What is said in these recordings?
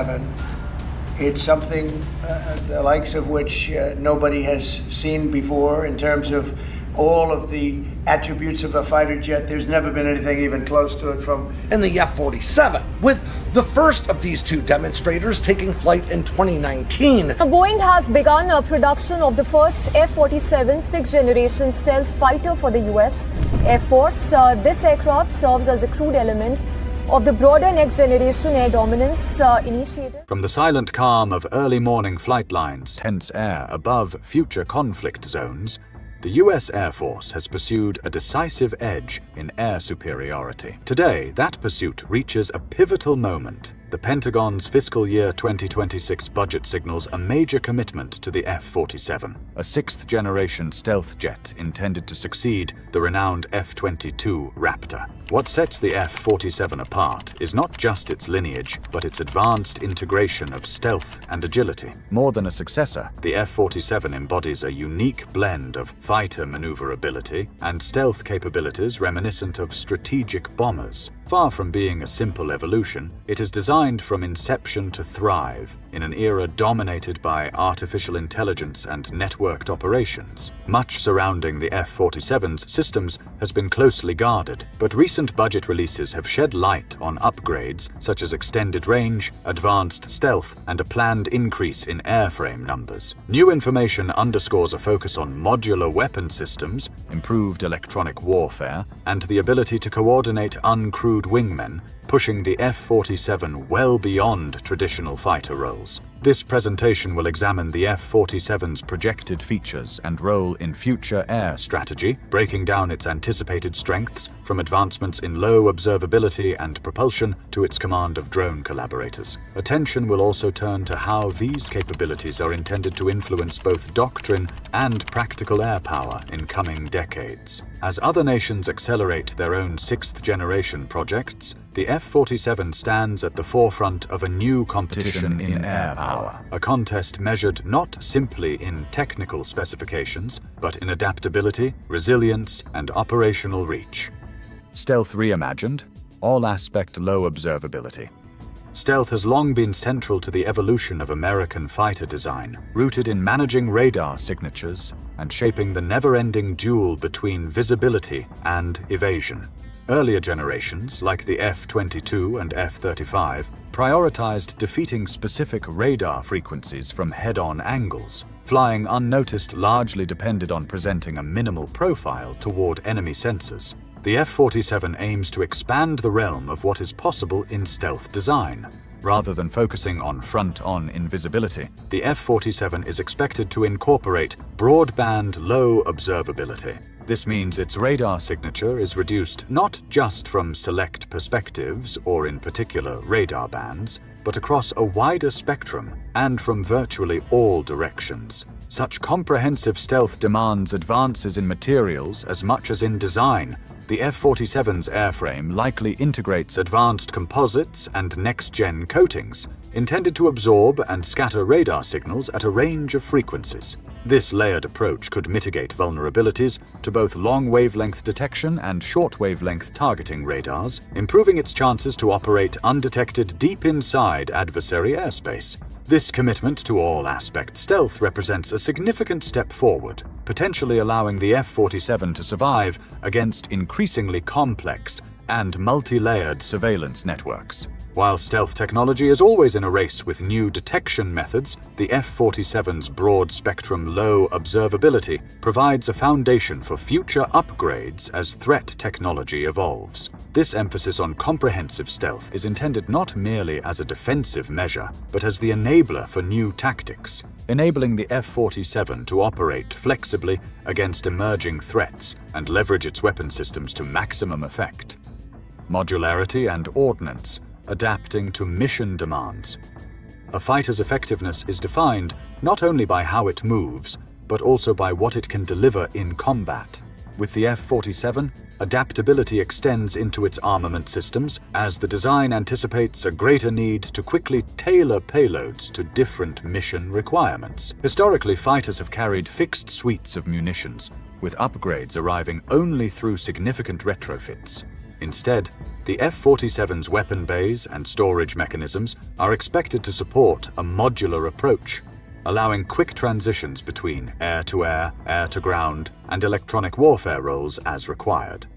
F-47, it's something the likes of which nobody has seen before in terms of all of the attributes of a fighter jet. There's never been anything even close to it from... And the F-47, with the first of these two demonstrators taking flight in 2019. Boeing has begun a production of the first F-47 sixth-generation stealth fighter for the U.S. Air Force. This aircraft serves as a crewed element of the broader next-generation air dominance initiative. From the silent calm of early morning flight lines, tense air above future conflict zones, the U.S. Air Force has pursued a decisive edge in air superiority. Today, that pursuit reaches a pivotal moment. The Pentagon's fiscal year 2026 budget signals a major commitment to the F-47, a sixth-generation stealth jet intended to succeed the renowned F-22 Raptor. What sets the F-47 apart is not just its lineage, but its advanced integration of stealth and agility. More than a successor, the F-47 embodies a unique blend of fighter maneuverability and stealth capabilities reminiscent of strategic bombers. Far from being a simple evolution, it is designed from inception to thrive in an era dominated by artificial intelligence and networked operations. Much surrounding the F-47's systems has been closely guarded, but recent budget releases have shed light on upgrades such as extended range, advanced stealth, and a planned increase in airframe numbers. New information underscores a focus on modular weapon systems, improved electronic warfare, and the ability to coordinate uncrewed wingmen, pushing the F-47 well beyond traditional fighter roles. This presentation will examine the F-47's projected features and role in future air strategy, breaking down its anticipated strengths, from advancements in low observability and propulsion to its command of drone collaborators. Attention will also turn to how these capabilities are intended to influence both doctrine and practical air power in coming decades. As other nations accelerate their own sixth-generation projects, the F-47 stands at the forefront of a new competition in air power, a contest measured not simply in technical specifications, but in adaptability, resilience, and operational reach. Stealth Reimagined, all-aspect low observability. Stealth has long been central to the evolution of American fighter design, rooted in managing radar signatures and shaping the never-ending duel between visibility and evasion. Earlier generations, like the F-22 and F-35, prioritized defeating specific radar frequencies from head-on angles. Flying unnoticed largely depended on presenting a minimal profile toward enemy sensors. The F-47 aims to expand the realm of what is possible in stealth design. Rather than focusing on front-on invisibility, the F-47 is expected to incorporate broadband low observability. This means its radar signature is reduced not just from select perspectives or in particular radar bands, but across a wider spectrum and from virtually all directions. Such comprehensive stealth demands advances in materials as much as in design. The F-47's airframe likely integrates advanced composites and next-gen coatings, intended to absorb and scatter radar signals at a range of frequencies. This layered approach could mitigate vulnerabilities to both long-wavelength detection and short-wavelength targeting radars, improving its chances to operate undetected deep inside adversary airspace. This commitment to all-aspect stealth represents a significant step forward, potentially allowing the F-47 to survive against increasingly complex and multi-layered surveillance networks. While stealth technology is always in a race with new detection methods, the F-47's broad-spectrum low observability provides a foundation for future upgrades as threat technology evolves. This emphasis on comprehensive stealth is intended not merely as a defensive measure, but as the enabler for new tactics, enabling the F-47 to operate flexibly against emerging threats and leverage its weapon systems to maximum effect. Modularity and Ordnance, adapting to mission demands. A fighter's effectiveness is defined not only by how it moves, but also by what it can deliver in combat. With the F-47, adaptability extends into its armament systems as the design anticipates a greater need to quickly tailor payloads to different mission requirements. Historically, fighters have carried fixed suites of munitions, with upgrades arriving only through significant retrofits. Instead, the F-47's weapon bays and storage mechanisms are expected to support a modular approach, allowing quick transitions between air-to-air, air-to-ground, and electronic warfare roles as required.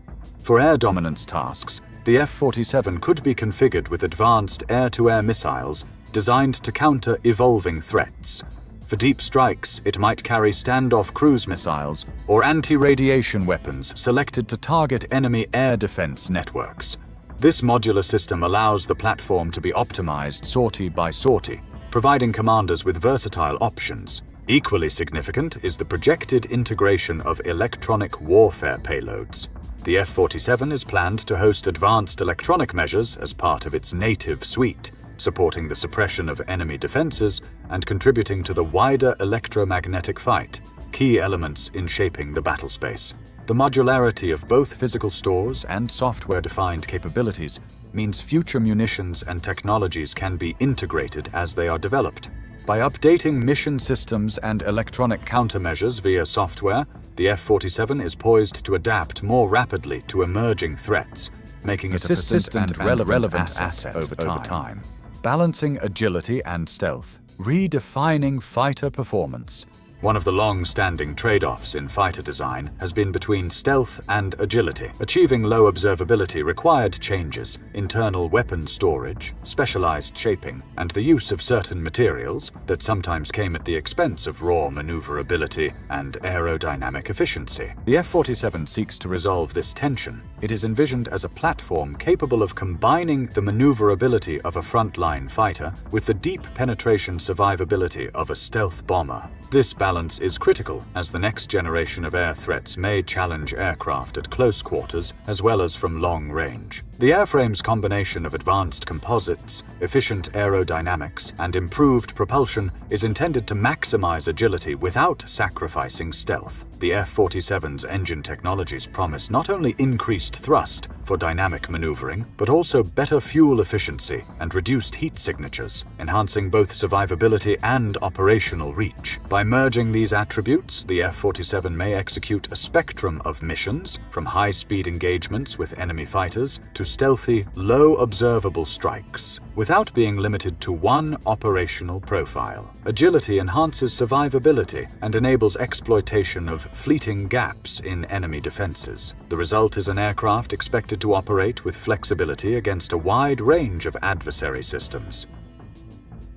For air dominance tasks, the F-47 could be configured with advanced air-to-air missiles designed to counter evolving threats. For deep strikes, it might carry standoff cruise missiles or anti-radiation weapons selected to target enemy air defense networks. This modular system allows the platform to be optimized sortie by sortie, providing commanders with versatile options. Equally significant is the projected integration of electronic warfare payloads. The F-47 is planned to host advanced electronic measures as part of its native suite, supporting the suppression of enemy defenses and contributing to the wider electromagnetic fight, key elements in shaping the battlespace. The modularity of both physical stores and software-defined capabilities means future munitions and technologies can be integrated as they are developed. By updating mission systems and electronic countermeasures via software, the F-47 is poised to adapt more rapidly to emerging threats, making it a persistent and relevant asset over time. Balancing agility and stealth, redefining fighter performance. One of the long-standing trade-offs in fighter design has been between stealth and agility. Achieving low observability required changes, internal weapon storage, specialized shaping, and the use of certain materials that sometimes came at the expense of raw maneuverability and aerodynamic efficiency. The F-47 seeks to resolve this tension. It is envisioned as a platform capable of combining the maneuverability of a frontline fighter with the deep penetration survivability of a stealth bomber. This balance is critical as the next generation of air threats may challenge aircraft at close quarters as well as from long range. The airframe's combination of advanced composites, efficient aerodynamics, and improved propulsion is intended to maximize agility without sacrificing stealth. The F-47's engine technologies promise not only increased thrust for dynamic maneuvering, but also better fuel efficiency and reduced heat signatures, enhancing both survivability and operational reach. By merging these attributes, the F-47 may execute a spectrum of missions, from high-speed engagements with enemy fighters to stealthy, low-observable strikes, without being limited to one operational profile. Agility enhances survivability and enables exploitation of fleeting gaps in enemy defenses. The result is an aircraft expected to operate with flexibility against a wide range of adversary systems.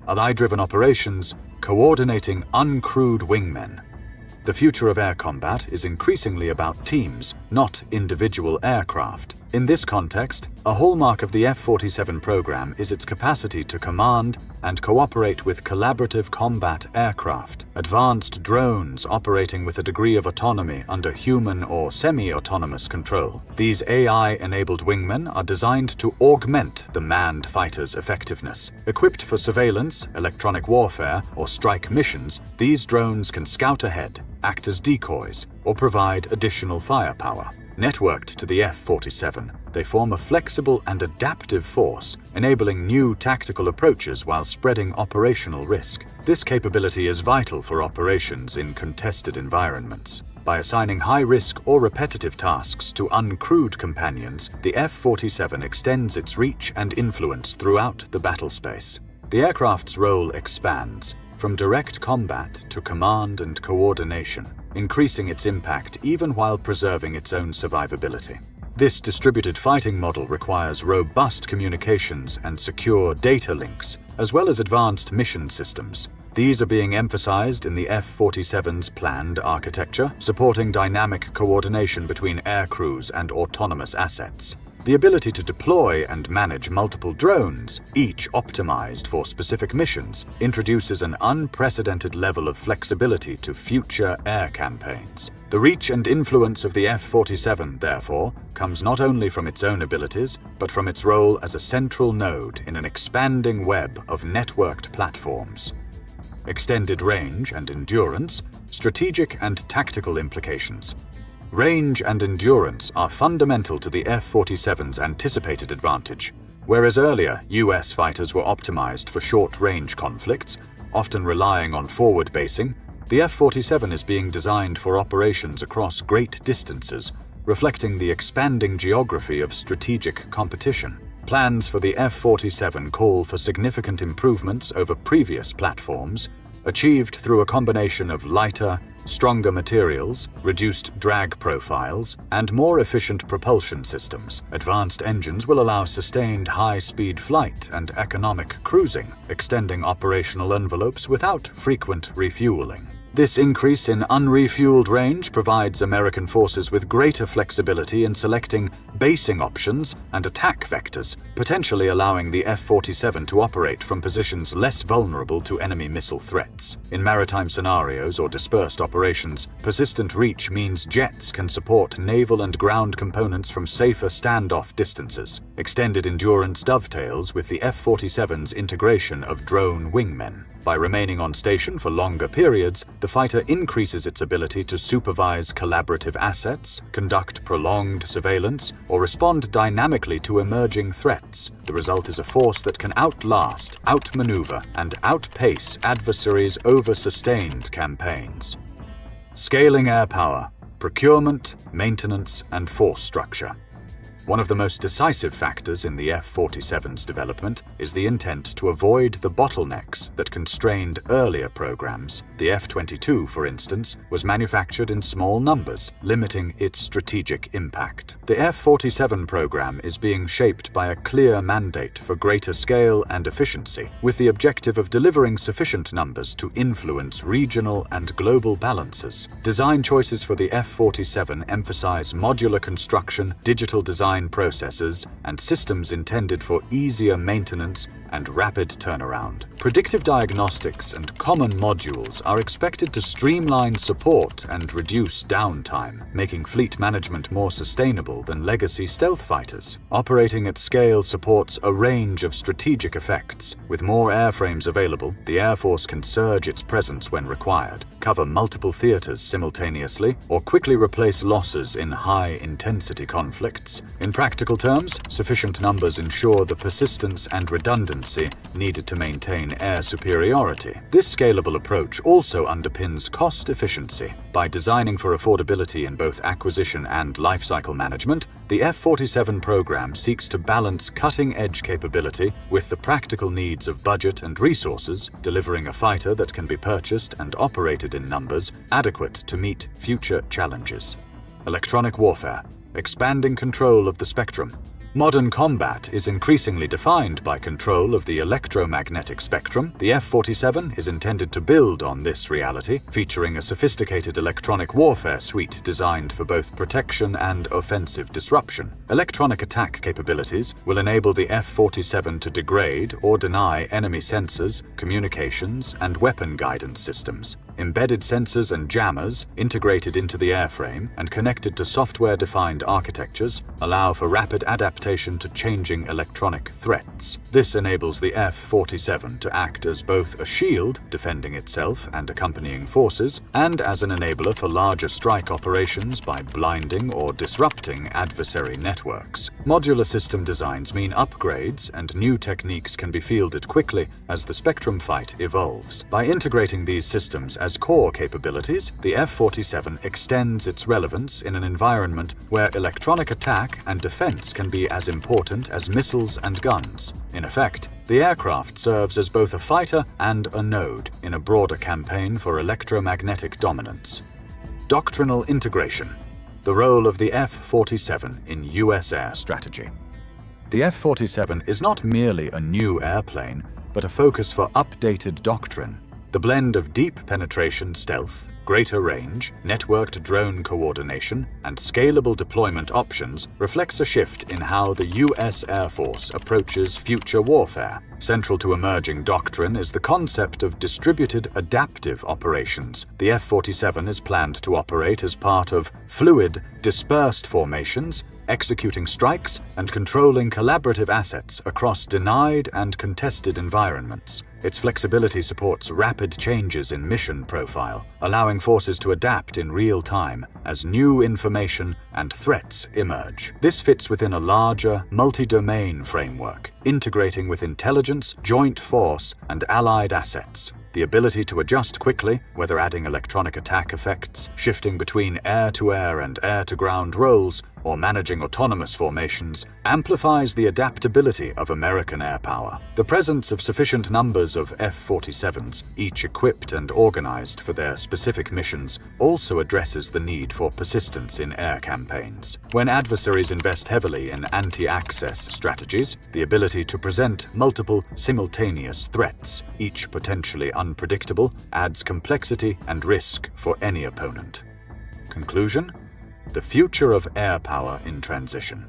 AI-driven operations, coordinating uncrewed wingmen. The future of air combat is increasingly about teams, not individual aircraft. In this context, a hallmark of the F-47 program is its capacity to command and cooperate with collaborative combat aircraft. Advanced drones operating with a degree of autonomy under human or semi-autonomous control. These AI-enabled wingmen are designed to augment the manned fighter's effectiveness. Equipped for surveillance, electronic warfare, or strike missions, these drones can scout ahead, act as decoys, or provide additional firepower. Networked to the F-47, they form a flexible and adaptive force, enabling new tactical approaches while spreading operational risk. This capability is vital for operations in contested environments. By assigning high-risk or repetitive tasks to uncrewed companions, the F-47 extends its reach and influence throughout the battlespace. The aircraft's role expands, from direct combat to command and coordination, increasing its impact even while preserving its own survivability. This distributed fighting model requires robust communications and secure data links, as well as advanced mission systems. These are being emphasized in the F-47's planned architecture, supporting dynamic coordination between aircrews and autonomous assets. The ability to deploy and manage multiple drones, each optimized for specific missions, introduces an unprecedented level of flexibility to future air campaigns. The reach and influence of the F-47, therefore, comes not only from its own abilities, but from its role as a central node in an expanding web of networked platforms. Extended range and endurance, strategic and tactical implications. Range and endurance are fundamental to the F-47's anticipated advantage. Whereas earlier, US fighters were optimized for short-range conflicts, often relying on forward basing, the F-47 is being designed for operations across great distances, reflecting the expanding geography of strategic competition. Plans for the F-47 call for significant improvements over previous platforms, achieved through a combination of lighter, stronger materials, reduced drag profiles, and more efficient propulsion systems. Advanced engines will allow sustained high-speed flight and economic cruising, extending operational envelopes without frequent refueling. This increase in unrefueled range provides American forces with greater flexibility in selecting basing options and attack vectors, potentially allowing the F-47 to operate from positions less vulnerable to enemy missile threats. In maritime scenarios or dispersed operations, persistent reach means jets can support naval and ground components from safer standoff distances. Extended endurance dovetails with the F-47's integration of drone wingmen. By remaining on station for longer periods, the fighter increases its ability to supervise collaborative assets, conduct prolonged surveillance, or respond dynamically to emerging threats. The result is a force that can outlast, outmaneuver, and outpace adversaries over sustained campaigns. Scaling air power, procurement, maintenance, and force structure. One of the most decisive factors in the F-47's development is the intent to avoid the bottlenecks that constrained earlier programs. The F-22, for instance, was manufactured in small numbers, limiting its strategic impact. The F-47 program is being shaped by a clear mandate for greater scale and efficiency, with the objective of delivering sufficient numbers to influence regional and global balances. Design choices for the F-47 emphasize modular construction, digital design processes, and systems intended for easier maintenance and rapid turnaround. Predictive diagnostics and common modules are expected to streamline support and reduce downtime, making fleet management more sustainable than legacy stealth fighters. Operating at scale supports a range of strategic effects. With more airframes available, the Air Force can surge its presence when required, cover multiple theaters simultaneously, or quickly replace losses in high-intensity conflicts. In practical terms, sufficient numbers ensure the persistence and redundancy needed to maintain air superiority. This scalable approach also underpins cost efficiency. By designing for affordability in both acquisition and lifecycle management, the F-47 program seeks to balance cutting-edge capability with the practical needs of budget and resources, delivering a fighter that can be purchased and operated in numbers adequate to meet future challenges. Electronic warfare, expanding control of the spectrum. Modern combat is increasingly defined by control of the electromagnetic spectrum. The F-47 is intended to build on this reality, featuring a sophisticated electronic warfare suite designed for both protection and offensive disruption. Electronic attack capabilities will enable the F-47 to degrade or deny enemy sensors, communications, and weapon guidance systems. Embedded sensors and jammers, integrated into the airframe and connected to software-defined architectures, allow for rapid adaptation to changing electronic threats. This enables the F-47 to act as both a shield, defending itself and accompanying forces, and as an enabler for larger strike operations by blinding or disrupting adversary networks. Modular system designs mean upgrades and new techniques can be fielded quickly as the spectrum fight evolves. By integrating these systems as core capabilities, the F-47 extends its relevance in an environment where electronic attack and defense can be as important as missiles and guns. In effect, the aircraft serves as both a fighter and a node in a broader campaign for electromagnetic dominance. Doctrinal integration. The role of the F-47 in U.S. air strategy. The F-47 is not merely a new airplane, but a focus for updated doctrine. The blend of deep penetration stealth, greater range, networked drone coordination, and scalable deployment options reflects a shift in how the U.S. Air Force approaches future warfare. Central to emerging doctrine is the concept of distributed adaptive operations. The F-47 is planned to operate as part of fluid, dispersed formations, executing strikes and controlling collaborative assets across denied and contested environments. Its flexibility supports rapid changes in mission profile, allowing forces to adapt in real time as new information and threats emerge. This fits within a larger, multi-domain framework, integrating with intelligence, joint force, and allied assets. the ability to adjust quickly, whether adding electronic attack effects, shifting between air-to-air and air-to-ground roles, or managing autonomous formations, amplifies the adaptability of American air power. The presence of sufficient numbers of F-47's, each equipped and organized for their specific missions, also addresses the need for persistence in air campaigns. When adversaries invest heavily in anti-access strategies, the ability to present multiple simultaneous threats, each potentially unpredictable, adds complexity and risk for any opponent. Conclusion? The future of air power in transition.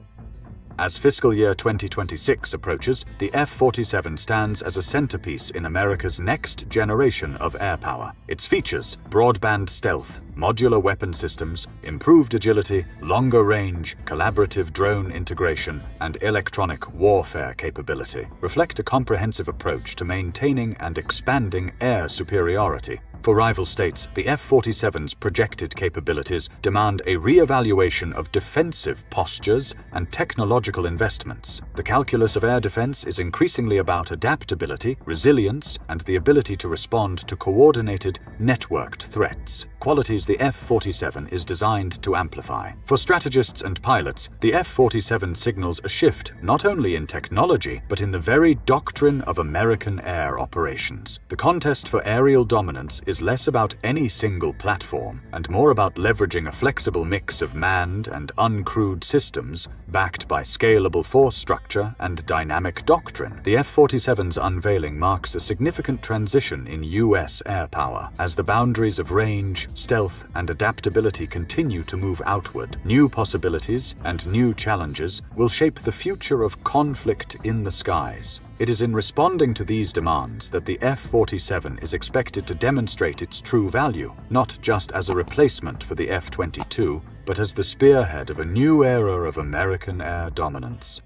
As fiscal year 2026 approaches, the F-47 stands as a centerpiece in America's next generation of air power. Its features, broadband stealth, modular weapon systems, improved agility, longer range, collaborative drone integration, and electronic warfare capability, reflect a comprehensive approach to maintaining and expanding air superiority. For rival states, the F-47's projected capabilities demand a re-evaluation of defensive postures and technological investments. The calculus of air defense is increasingly about adaptability, resilience, and the ability to respond to coordinated, networked threats, qualities the F-47 is designed to amplify. For strategists and pilots, the F-47 signals a shift not only in technology, but in the very doctrine of American air operations. The contest for aerial dominance is less about any single platform and more about leveraging a flexible mix of manned and uncrewed systems backed by scalable force structure and dynamic doctrine. The F-47's unveiling marks a significant transition in U.S. air power. As the boundaries of range, stealth, and adaptability continue to move outward, new possibilities and new challenges will shape the future of conflict in the skies. It is in responding to these demands that the F-47 is expected to demonstrate its true value, not just as a replacement for the F-22, but as the spearhead of a new era of American air dominance.